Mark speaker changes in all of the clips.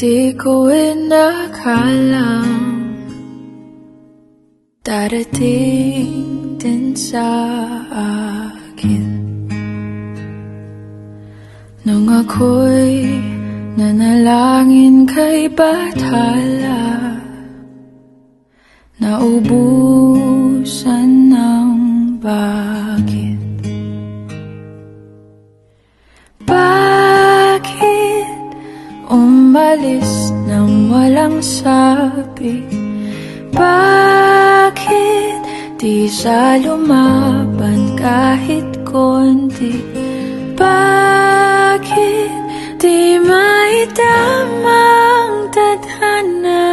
Speaker 1: Di ko inakalang darating din sa akin nung ako'y nanalangin kay Bathala, naubusan ng bakit. Bakit umalis nang walang sabi? Bakit di sa lumaban kahit konti? Bakit di maitamang tadhana?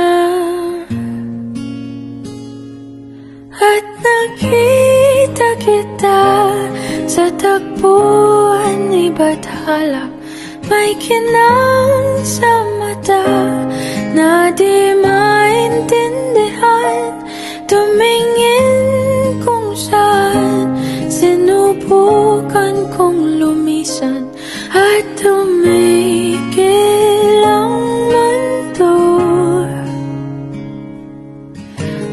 Speaker 1: At nakita kita sa tagpuan ni Bathala, may kinang sa mata na di maintindihan. Tumingin kung saan, sinubukan kong lumisan at tumigil ang mundo.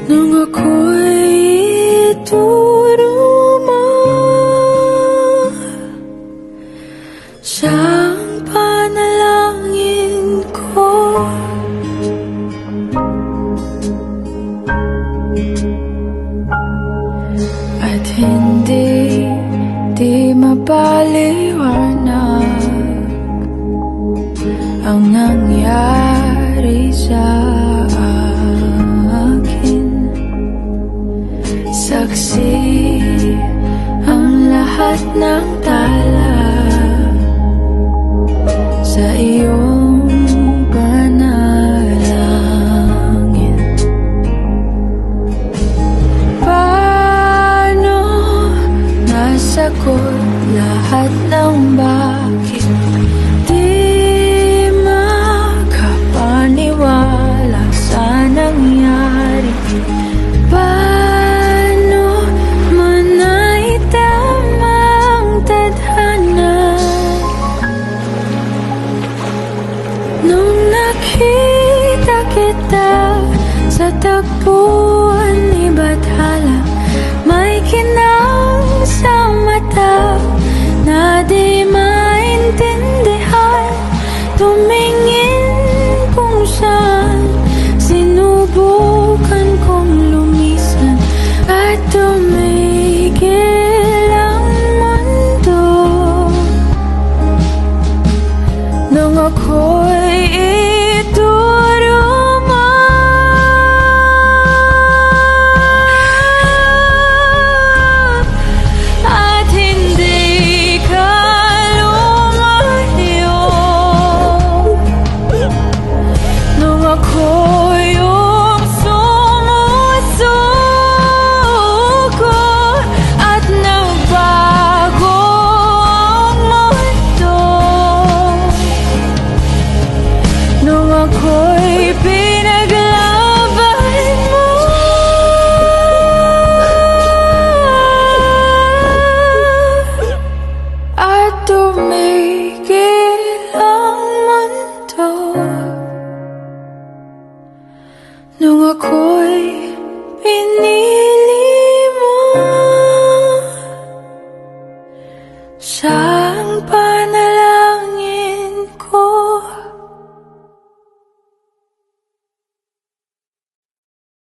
Speaker 1: Nung ako'y ituro mo siyang panalangin ko. At hindi di mapaliwanag ang nangyari sa akin. Saksi ang lahat ng tala sa iyong panalangin. Paano nasagot lahat ng bakit? Di makapaniwala sa nangyari. Paano mo naitamang tadhana? Nung nakita kita sa tagpuan ni Bathala, may kinang sa mata na di maintindihan. Tumingin kung saan, sinubukan kong lumisan at tumigil ang mundo. Nung ako'y ituro mo at hindi ka lumayo. Nung ako'y sumusuko at nagbago ang mundo. Nung ako'y pinaglaban mo at tumigil ang mundo. Nung ako'y pinili mo sa